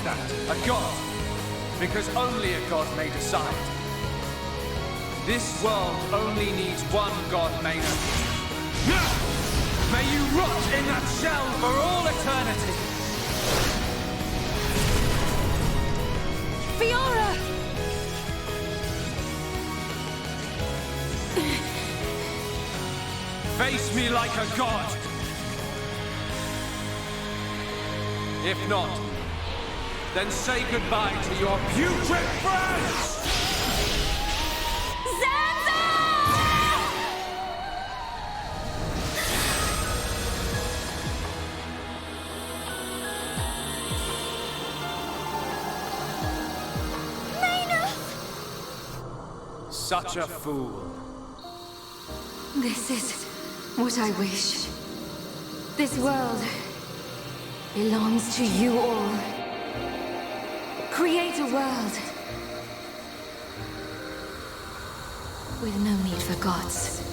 that? A god? Because only a god may decide. This world only needs one god, Mechonis. May you rot in that shell for all eternity! Fiora! Face me like a god! If not, then say goodbye to your putrid friends! Such a fool. This is what I wish. This world belongs to you all. Create a world with no need for gods.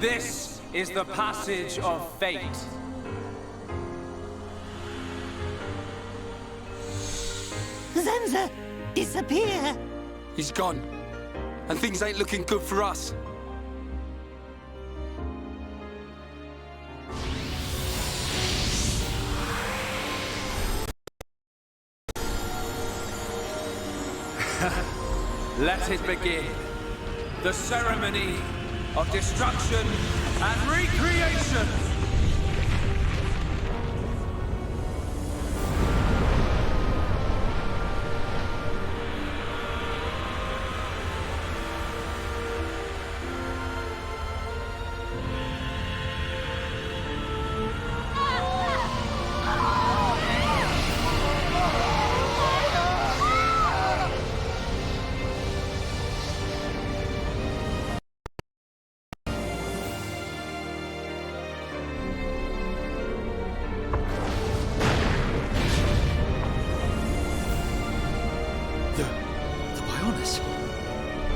This is the passage of fate. Zanza, disappear! He's gone. And things ain't looking good for us. Let it begin. The ceremony of destruction and recreation!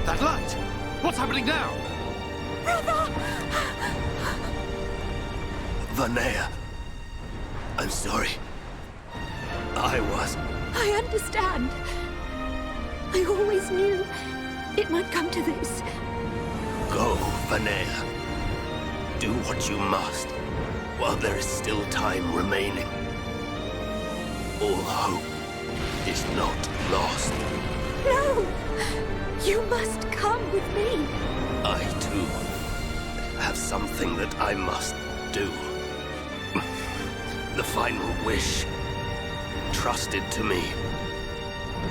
That light! What's happening now? Vanea, I'm sorry. I I understand. I always knew it might come to this. Go, Vanea. Do what you must, while there is still time remaining. All hope is not lost. No! You must come with me. I, too, have something that I must do. The final wish, trusted to me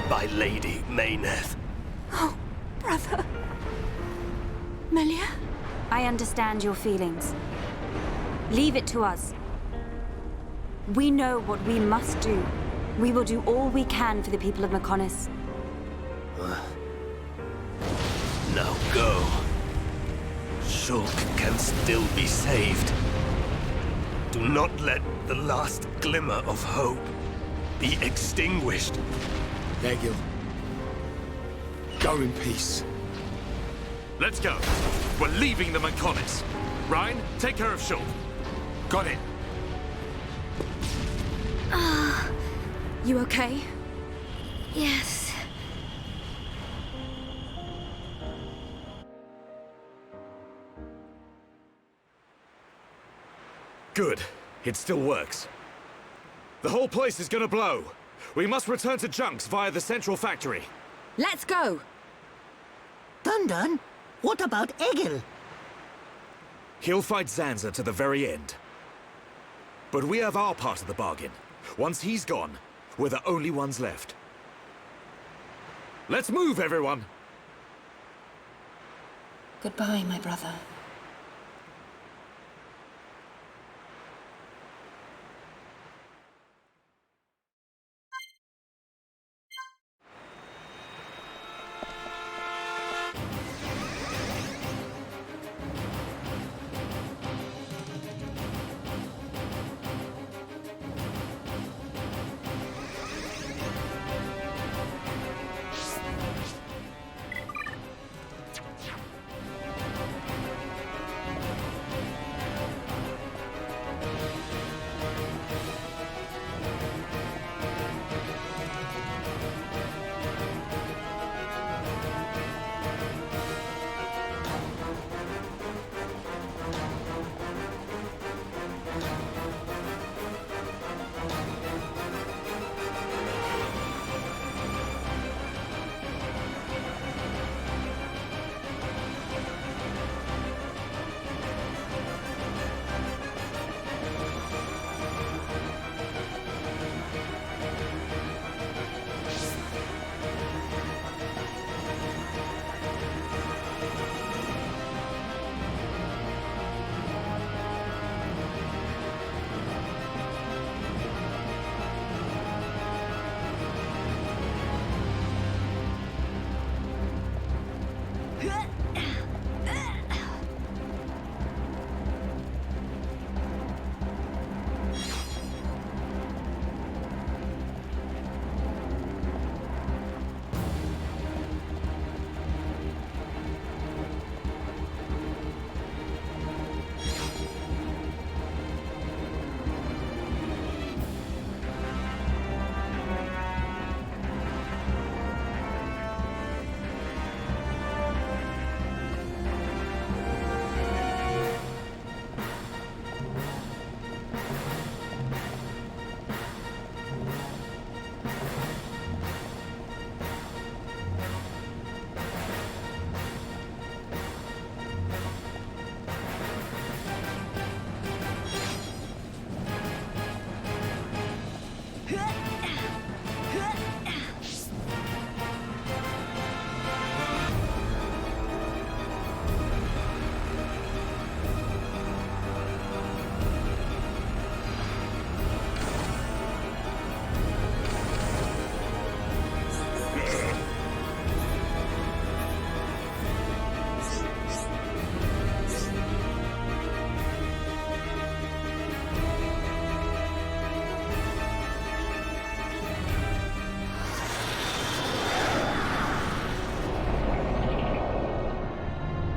by Lady Mechonis. Oh, brother. Melia? I understand your feelings. Leave it to us. We know what we must do. We will do all we can for the people of Mechonis. Now go. Shulk can still be saved. Do not let the last glimmer of hope be extinguished. Egil. Go in peace. Let's go. We're leaving the Mechonis. Ryan, take care of Shulk. Got it. You okay? Yes. Good. It still works. The whole place is gonna blow. We must return to Junks via the central factory. Let's go! Dun-Dun, what about Egil? He'll fight Zanza to the very end. But we have our part of the bargain. Once he's gone, we're the only ones left. Let's move, everyone! Goodbye, my brother.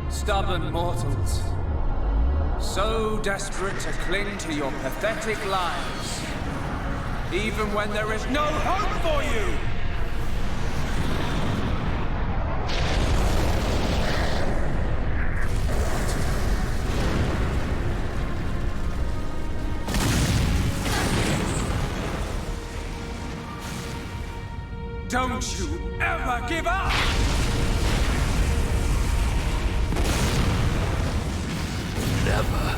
Stubborn mortals, so desperate to cling to your pathetic lives, even when there is no hope for you! Don't you ever give up! Never.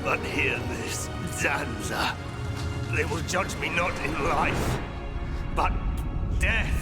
But hear this, Zanza. They will judge me not in life, but death.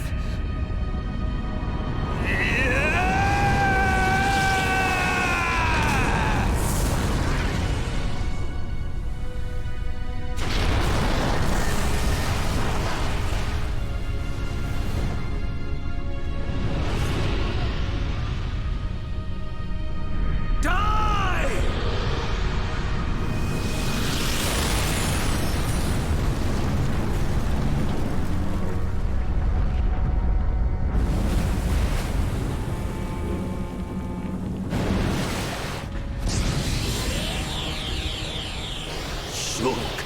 Shulk.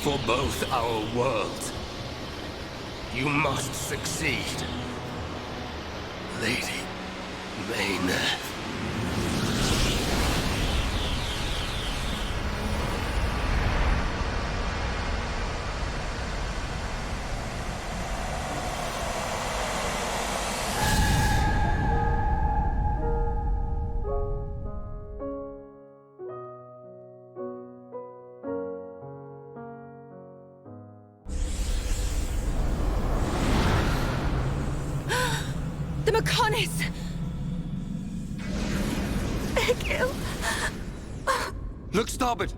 For both our worlds, you must succeed. Lady Mechonis. The Mechonis! Egil! Look starboard!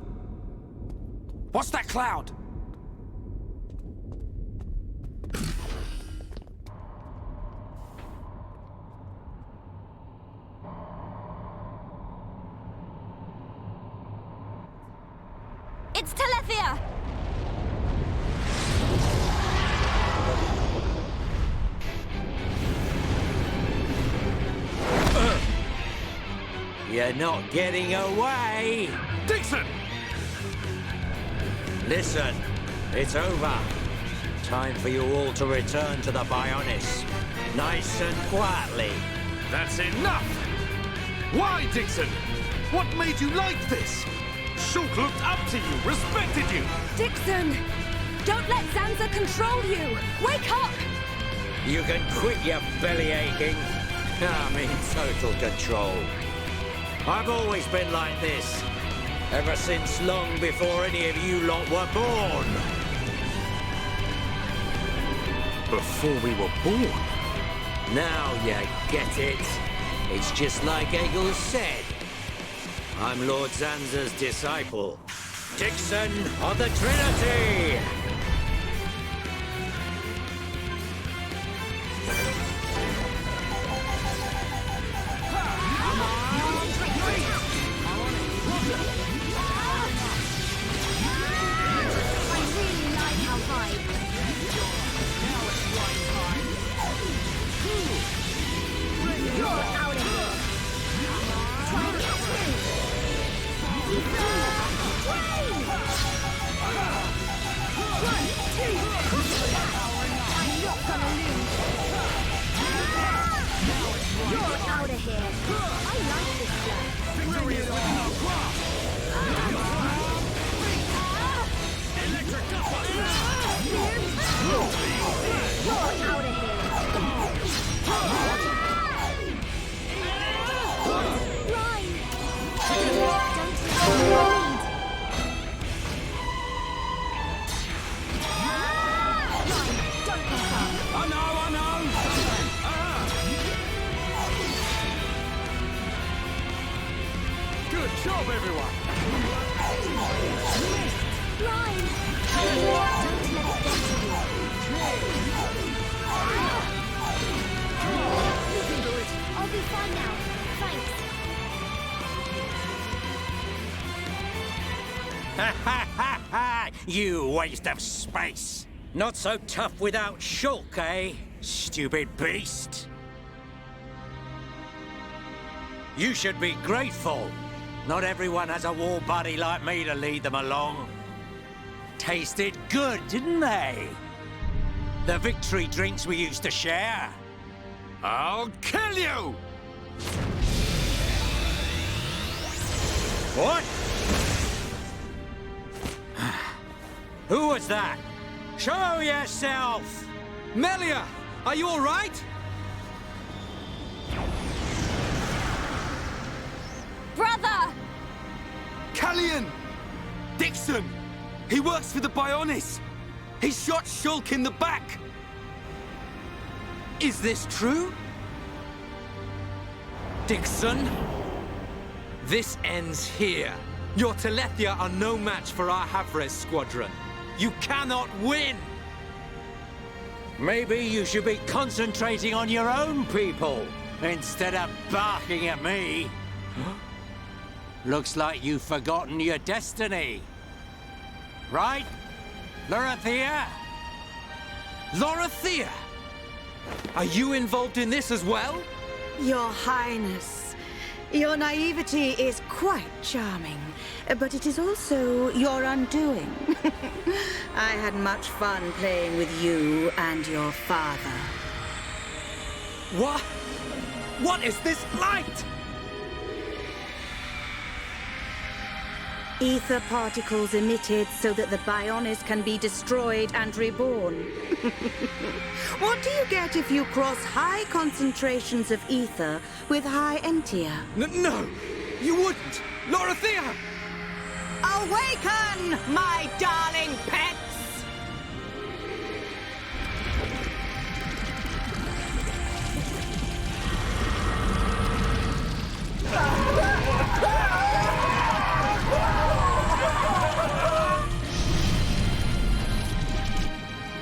What's that cloud? It's Telethia! You're not getting away! Dixon! Listen, it's over. Time for you all to return to the Bionis. Nice and quietly. That's enough! Why, Dixon? What made you like this? Shulk looked up to you, respected you! Dixon! Don't let Zanza control you! Wake up! You can quit your belly aching. I'm in total control. I've always been like this. Ever since long before any of you lot were born. Before we were born? Now you get it. It's just like Egil said. I'm Lord Zanza's disciple. Dixon of the Trinity! job, everyone! Line! Don't let it get to you. You can do it! I'll be fine now. Thanks. Ha ha ha ha! You waste of space! Not so tough without Shulk, eh? Stupid beast! You should be grateful. Not everyone has a war buddy like me to lead them along. Tasted good, didn't they? The victory drinks we used to share. I'll kill you! What? Who was that? Show yourself! Melia! Are you all right? Brother! Callian! Dixon! He works for the Mechonis! He shot Shulk in the back! Is this true? Dixon? This ends here. Your Telethia are no match for our Havres squadron. You cannot win! Maybe you should be concentrating on your own people instead of barking at me. Looks like you've forgotten your destiny. Right? Lorithia? Lorithia! Are you involved in this as well? Your Highness, your naivety is quite charming, but it is also your undoing. I had much fun playing with you and your father. What? What is this light? Ether particles emitted so that the Mechonis can be destroyed and reborn. What do you get if you cross high concentrations of ether with high entia? No! You wouldn't! Lorithia! Awaken, my darling pets!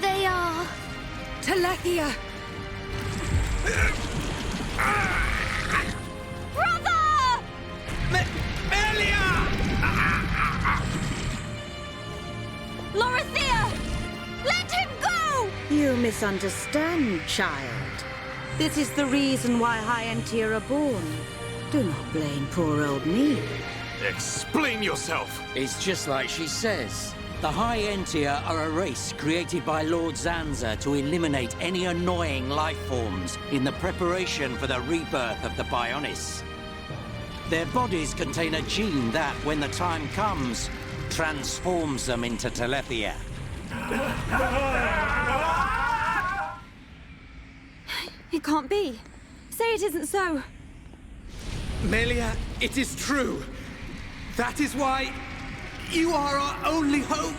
They are... Telethia! Brother! Melia! Lorithia! Let him go! You misunderstand, child. This is the reason why high entia are born. Do not blame poor old me. Explain yourself! It's just like she says. The High Entia are a race created by Lord Zanza to eliminate any annoying life forms in the preparation for the rebirth of the Mechonis. Their bodies contain a gene that, when the time comes, transforms them into Telethia. It can't be. Say it isn't so. Melia, it is true. That is why you are our only hope.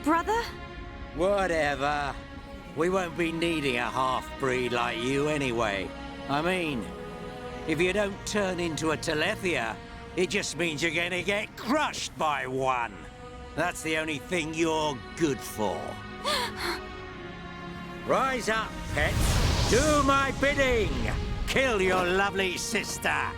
Brother? Whatever. We won't be needing a half-breed like you anyway. I mean, if you don't turn into a Telethia, it just means you're gonna get crushed by one. That's the only thing you're good for. Rise up, pets. Do my bidding. Kill your lovely sister.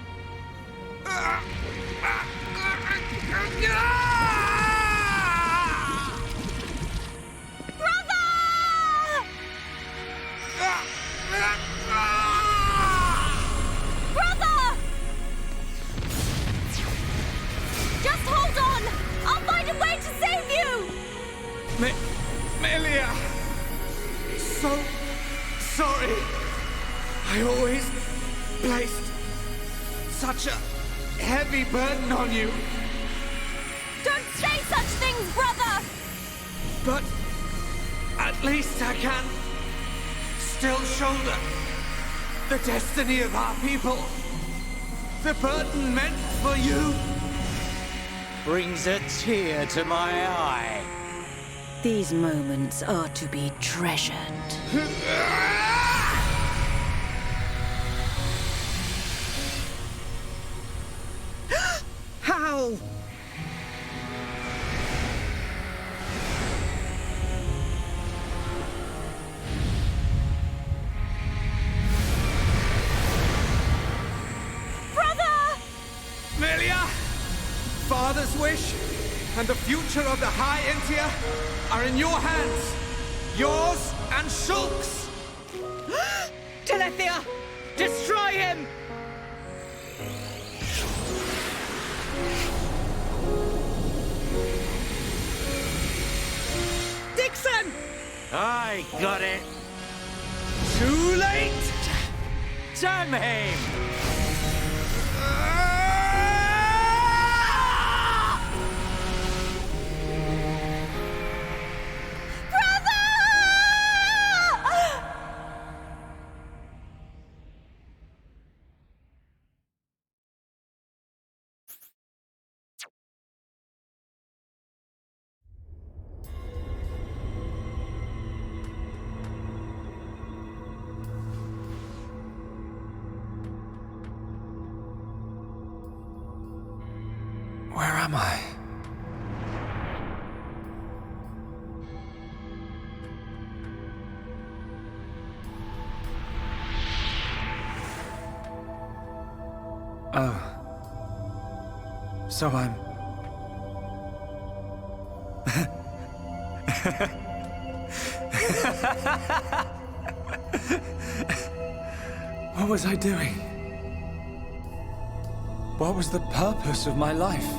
Brother! Just hold on! I'll find a way to save you! Melia! So sorry. I always placed such a heavy burden on you. Don't say such things, brother! But at least I can still shoulder the destiny of our people. The burden meant for you Brings a tear to my eye. These moments are to be treasured. evil! Melia! Father's wish and the future of the High Entia are in your hands. Yours and Shulk's. Telethia! Destroy him! Dixon! I got it. Too late! Damn him! Where am I? Oh. So I'm... What was I doing? What was the purpose of my life?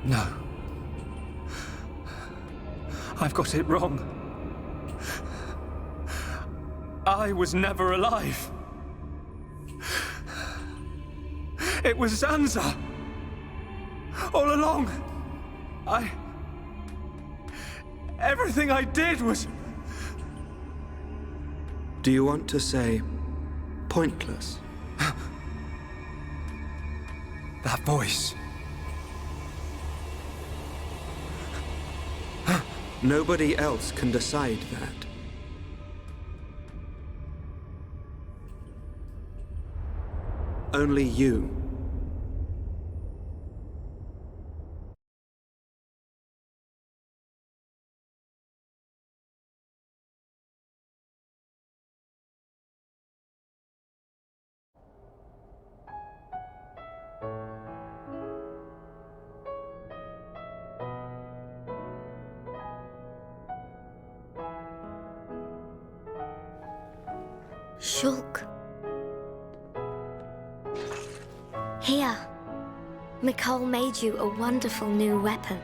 No. I've got it wrong. I was never alive. It was Zanza. All along. Everything I did was... Do you want to say pointless? That voice. Nobody else can decide that. Only you. Shulk. Here. Mikol made you a wonderful new weapon.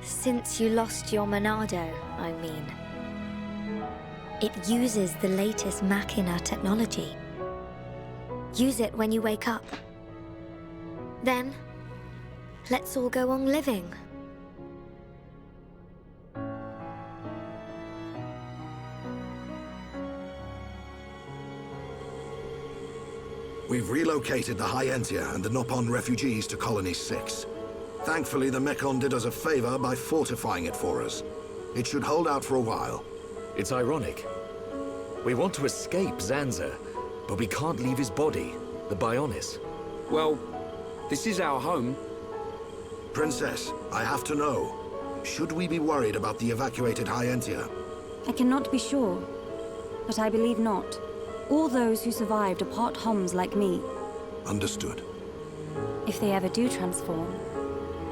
Since you lost your Monado, I mean. It uses the latest Machina technology. Use it when you wake up. Then, let's all go on living. We've relocated the High Entia and the Nopon refugees to Colony 6. Thankfully, the Mechon did us a favor by fortifying it for us. It should hold out for a while. It's ironic. We want to escape Zanza, but we can't leave his body, the Bionis. Well, this is our home. Princess, I have to know. Should we be worried about the evacuated High Entia? I cannot be sure, but I believe not. All those who survived are part Homs like me. Understood. If they ever do transform,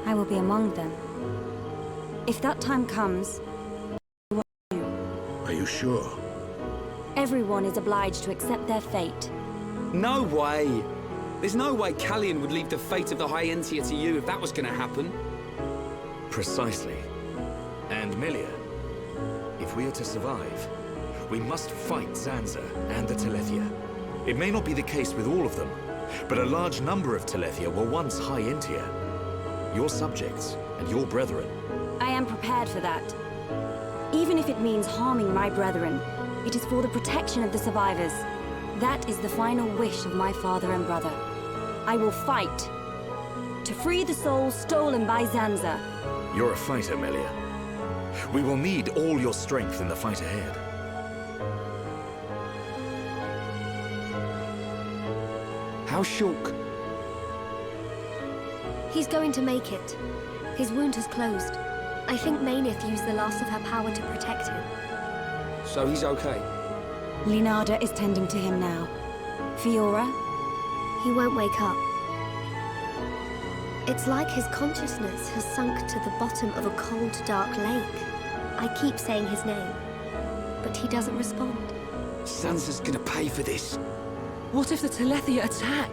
I will be among them. If that time comes, Are you sure? everyone is obliged to accept their fate. No way! There's no way Callian would leave the fate of the High Entia to you if that was gonna happen. Precisely. And Milia, if we are to survive, we must fight Zanza and the Telethia. It may not be the case with all of them, but a large number of Telethia were once High Entia. Your subjects and your brethren. I am prepared for that. Even if it means harming my brethren, it is for the protection of the survivors. That is the final wish of my father and brother. I will fight to free the souls stolen by Zanza. You're a fighter, Melia. We will need all your strength in the fight ahead. How's Shulk? He's going to make it. His wound has closed. I think Meyneth used the last of her power to protect him. So he's okay? Linada is tending to him now. Fiora? He won't wake up. It's like his consciousness has sunk to the bottom of a cold, dark lake. I keep saying his name, but he doesn't respond. Sansa's gonna pay for this. What if the Telethia attack?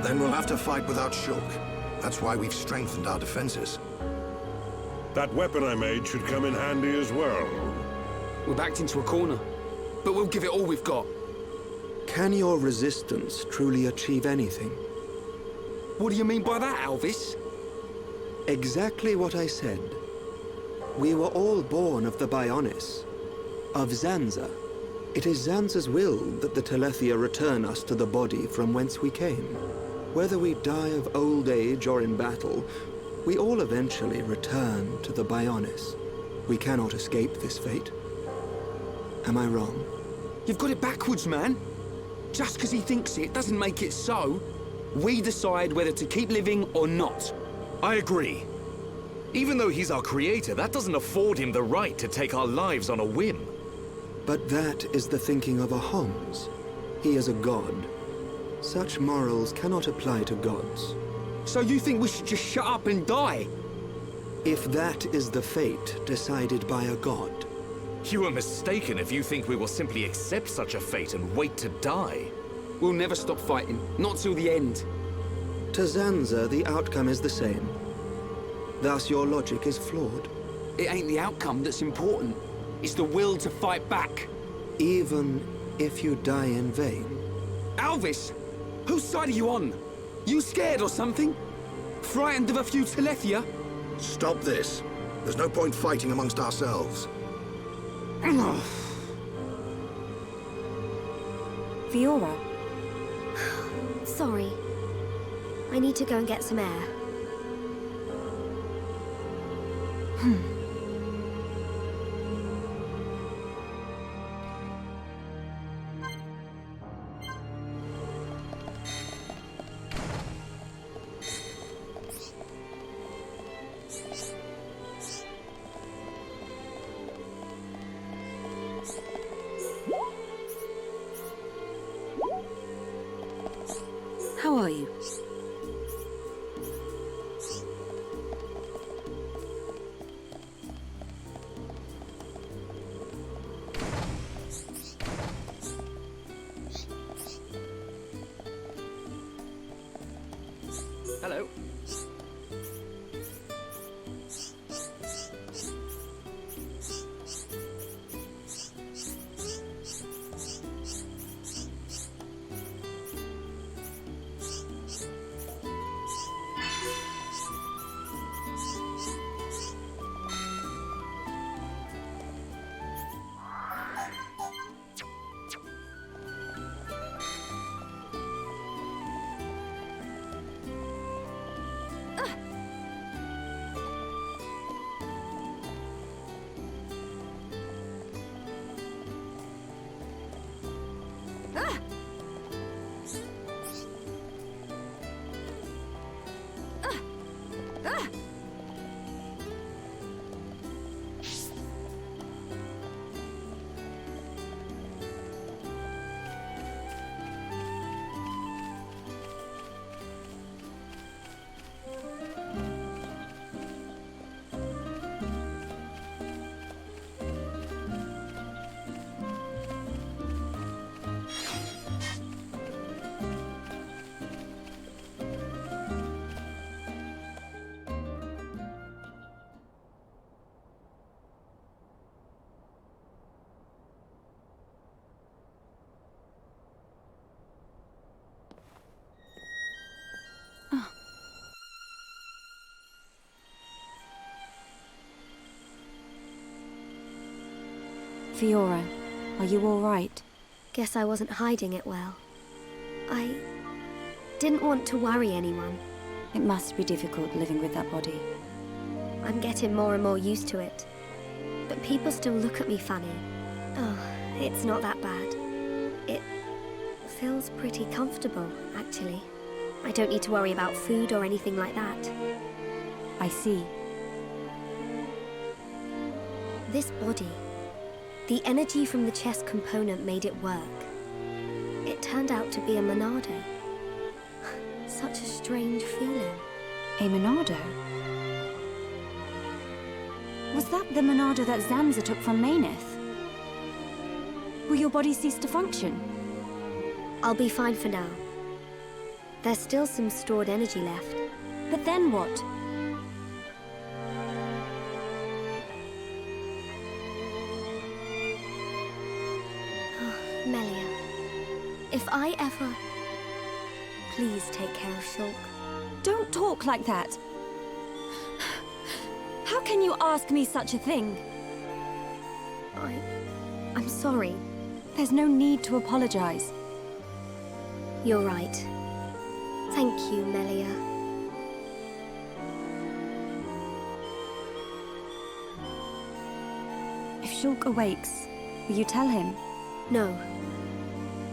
Then we'll have to fight without Shulk. That's why we've strengthened our defenses. That weapon I made should come in handy as well. We're backed into a corner, but we'll give it all we've got. Can your resistance truly achieve anything? What do you mean by that, Alvis? Exactly what I said. We were all born of the Bionis, of Zanza. It is Zanza's will that the Telethia return us to the body from whence we came. Whether we die of old age or in battle, we all eventually return to the Bionis. We cannot escape this fate. Am I wrong? You've got it backwards, man. Just because he thinks it doesn't make it so. We decide whether to keep living or not. I agree. Even though he's our creator, that doesn't afford him the right to take our lives on a whim. But that is the thinking of a Homs. He is a god. Such morals cannot apply to gods. So you think we should just shut up and die? If that is the fate decided by a god. You are mistaken if you think we will simply accept such a fate and wait to die. We'll never stop fighting, not till the end. To Zanza, the outcome is the same. Thus your logic is flawed. It ain't the outcome that's important. It's the will to fight back. Even if you die in vain. Alvis! Whose side are you on? You scared or something? Frightened of a few Telethia? Stop this. There's no point fighting amongst ourselves. Fiora? Sorry. I need to go and get some air. How are you? Hello. Fiora, are you all right? Guess I wasn't hiding it well. I didn't want to worry anyone. It must be difficult living with that body. I'm getting more and more used to it. But people still look at me funny. Oh, it's not that bad. It feels pretty comfortable, actually. I don't need to worry about food or anything like that. I see. This body, the energy from the chest component made it work. It turned out to be a Monado. Such a strange feeling. A Monado? Was that the Monado that Zanza took from Meyneth? Will your body cease to function? I'll be fine for now. There's still some stored energy left. But then what? Melia, if I ever... Please take care of Shulk. Don't talk like that. How can you ask me such a thing? I'm sorry. There's no need to apologize. You're right. Thank you, Melia. If Shulk awakes, will you tell him? No.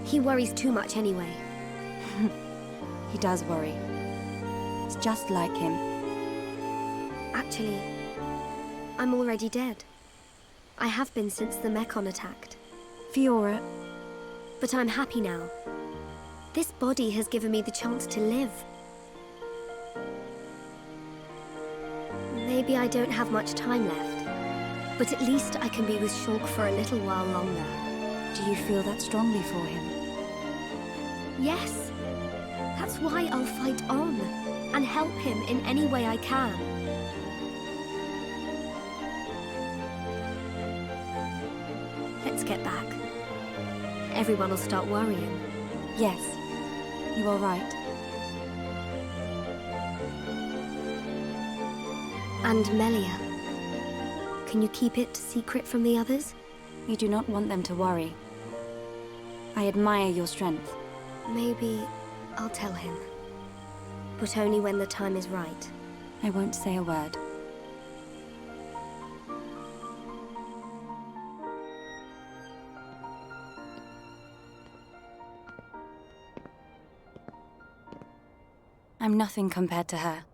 He worries too much anyway. He does worry. It's just like him. Actually, I'm already dead. I have been since the Mechon attacked. Fiora. But I'm happy now. This body has given me the chance to live. Maybe I don't have much time left, but at least I can be with Shulk for a little while longer. Do you feel that strongly for him? Yes. That's why I'll fight on and help him in any way I can. Let's get back. Everyone will start worrying. Yes, you are right. And Melia, can you keep it secret from the others? You do not want them to worry. I admire your strength. Maybe I'll tell him. But only when the time is right. I won't say a word. I'm nothing compared to her.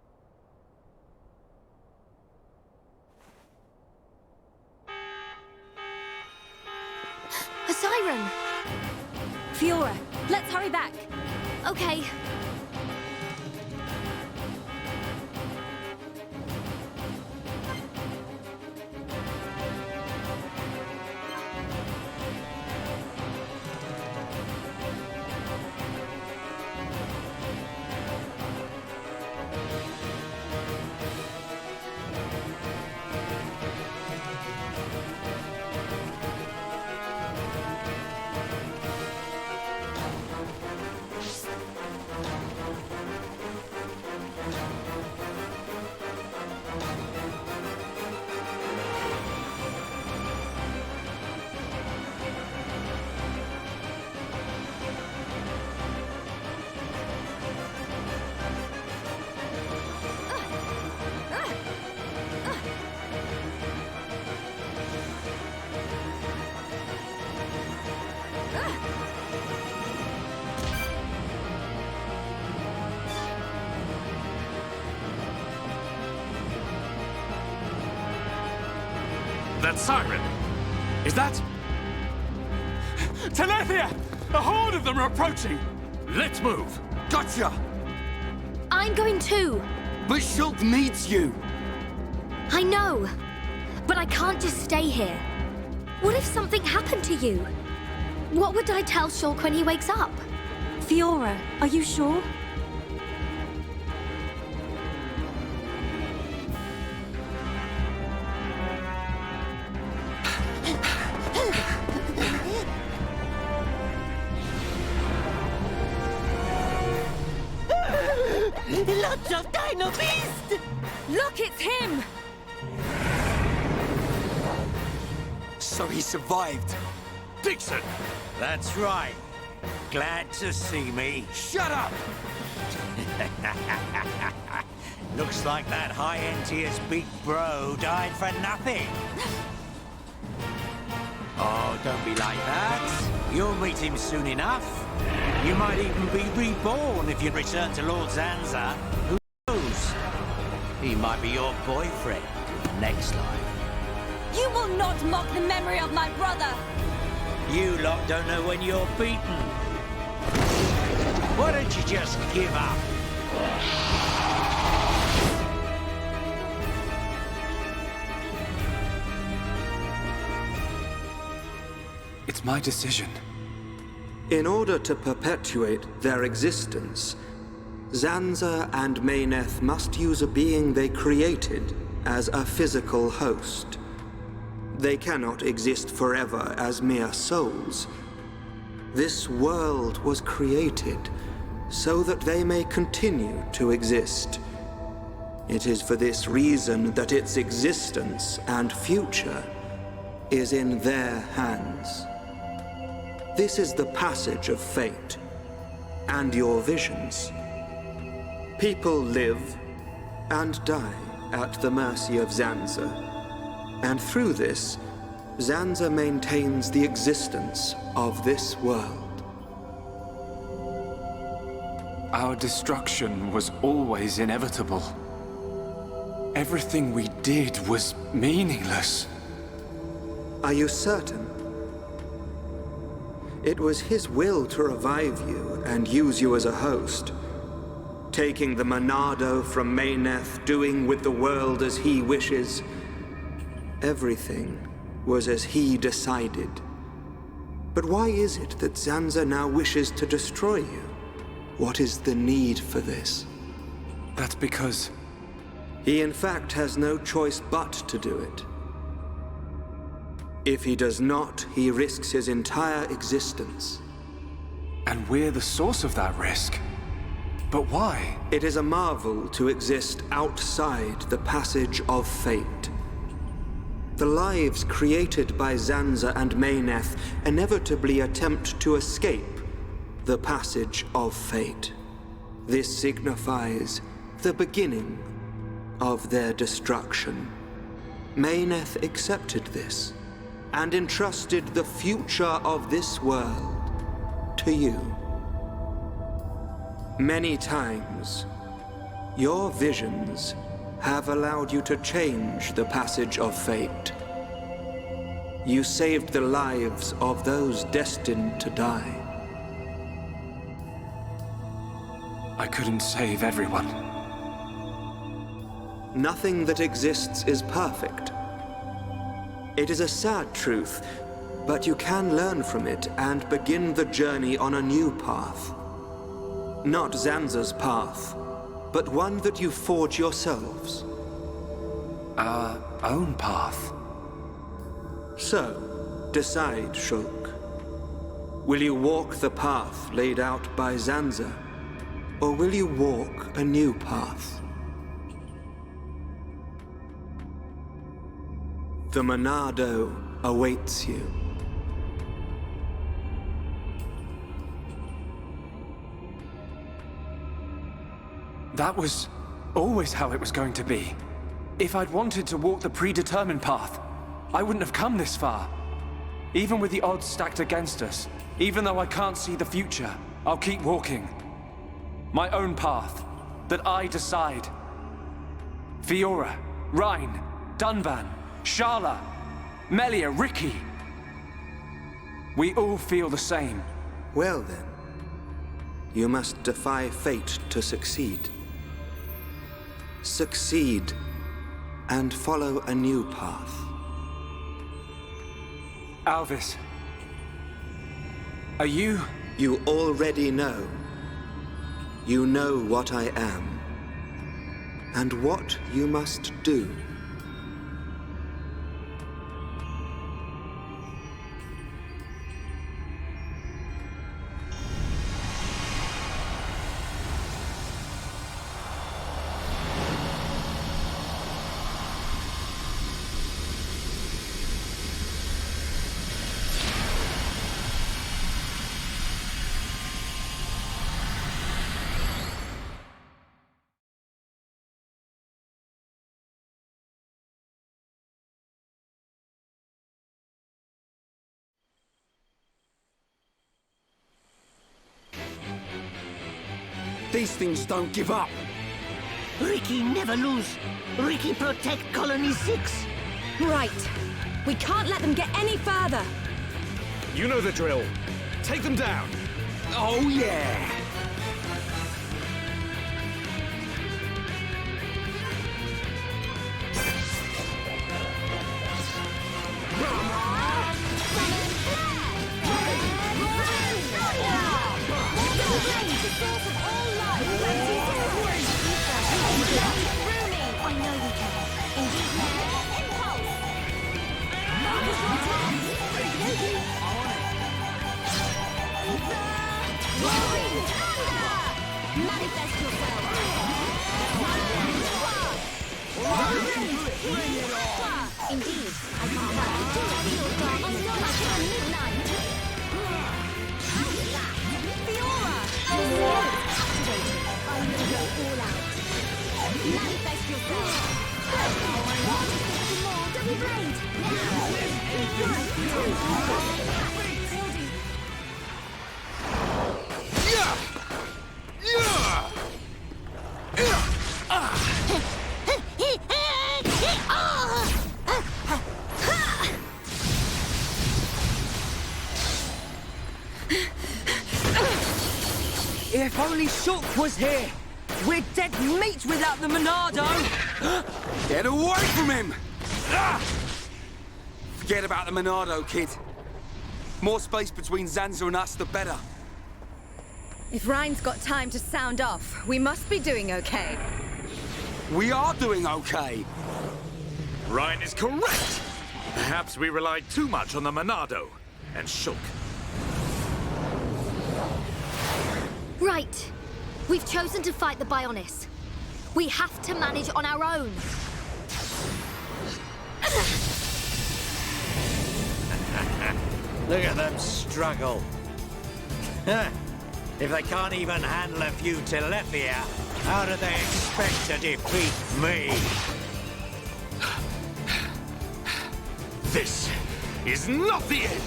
A siren! Fiora, let's hurry back! Okay. That siren! Is that... Telethia! A horde of them are approaching! Let's move! Gotcha! I'm going too! But Shulk needs you! I know! But I can't just stay here. What if something happened to you? What would I tell Shulk when he wakes up? Fiora, are you sure? Lots of Dino Beast! Look, it's him! So he survived. Dixon! That's right. Glad to see me. Shut up! Looks like that high-entier's big bro died for nothing. Oh, don't be like that. You'll meet him soon enough. You might even be reborn if you return to Lord Zanza. Who knows? He might be your boyfriend in the next life. You will not mock the memory of my brother! You lot don't know when you're beaten. Why don't you just give up? It's my decision. In order to perpetuate their existence, Zanza and Meyneth must use a being they created as a physical host. They cannot exist forever as mere souls. This world was created so that they may continue to exist. It is for this reason that its existence and future is in their hands. This is the passage of fate, and your visions. People live and die at the mercy of Zanza, and through this, Zanza maintains the existence of this world. Our destruction was always inevitable. Everything we did was meaningless. Are you certain? It was his will to revive you and use you as a host. Taking the Monado from Meyneth, doing with the world as he wishes. Everything was as he decided. But why is it that Zanza now wishes to destroy you? What is the need for this? That's because... He in fact has no choice but to do it. If he does not, he risks his entire existence. And we're the source of that risk. But why? It is a marvel to exist outside the passage of fate. The lives created by Zanza and Meyneth inevitably attempt to escape the passage of fate. This signifies the beginning of their destruction. Meyneth accepted this and entrusted the future of this world to you. Many times, your visions have allowed you to change the passage of fate. You saved the lives of those destined to die. I couldn't save everyone. Nothing that exists is perfect. It is a sad truth, but you can learn from it and begin the journey on a new path. Not Zanza's path, but one that you forge yourselves. Our own path. So, decide, Shulk. Will you walk the path laid out by Zanza, or will you walk a new path? The Monado awaits you. That was always how it was going to be. If I'd wanted to walk the predetermined path, I wouldn't have come this far. Even with the odds stacked against us, even though I can't see the future, I'll keep walking. My own path, that I decide. Fiora, Rhine, Dunban, Sharla, Melia, Ricky. We all feel the same. Well then, you must defy fate to succeed. Succeed and follow a new path. Alvis, are you... You already know. You know what I am, and what you must do. These things don't give up. Ricky never lose. Ricky protect Colony 6. Right. We can't let them get any further. You know the drill. Take them down. Oh, yeah. Indeed, I can feel dark on midnight. Fiora! Activated. I will go all out. Manifest yourself. More double blade. If only Shulk was here! We're dead meat without the Monado! Get away from him! Forget about the Monado, kid. More space between Zanza and us, the better. If Rhine's got time to sound off, we must be doing okay. We are doing okay. Rhine is correct. Perhaps we relied too much on the Monado and Shulk. Right. We've chosen to fight the Bionis. We have to manage on our own. Look at them struggle. If they can't even handle a few Telethia, how do they expect to defeat me? This is not the end!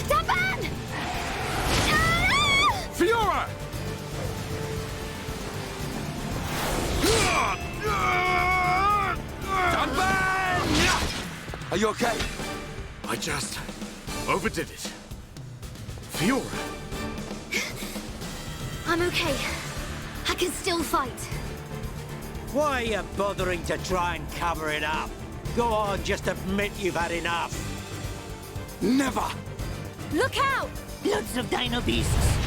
Dunban! Fiora! Are you okay? I just overdid it. Fiora! I'm okay. I can still fight. Why are you bothering to try and cover it up? Go on, just admit you've had enough. Never! Look out! Lots of dino beasts.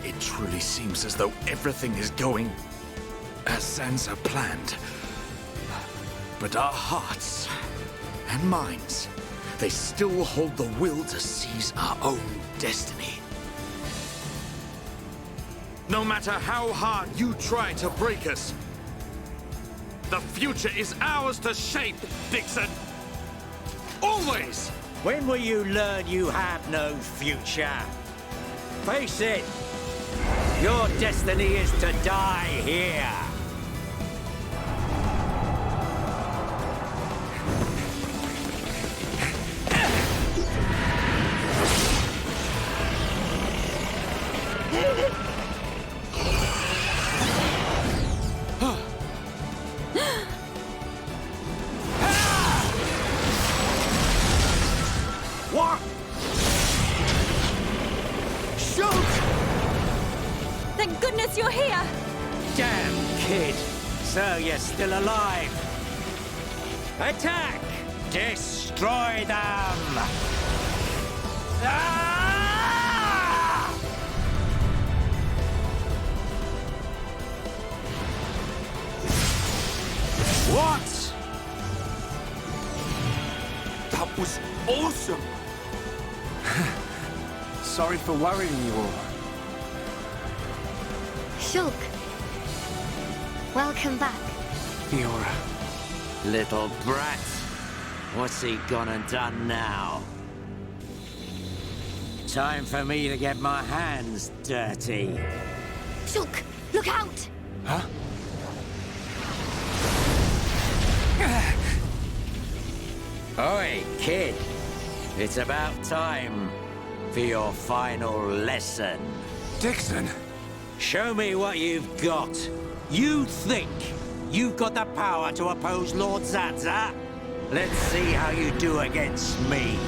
It truly seems as though everything is going as Zanza planned. But our hearts and minds, they still hold the will to seize our own destiny. No matter how hard you try to break us, the future is ours to shape, Dixon. Always! When will you learn you have no future? Face it, your destiny is to die here. What? Shulk! Thank goodness you're here! Damn kid! So you're still alive! Attack! Destroy them! Ah! What? That was awesome! Sorry for worrying you all. Shulk. Welcome back. Fiora. Little brat. What's he gone and done now? Time for me to get my hands dirty. Shulk, look out! Huh? Oi, kid. It's about time for your final lesson. Dixon! Show me what you've got. You think you've got the power to oppose Lord Zanza? Let's see how you do against me.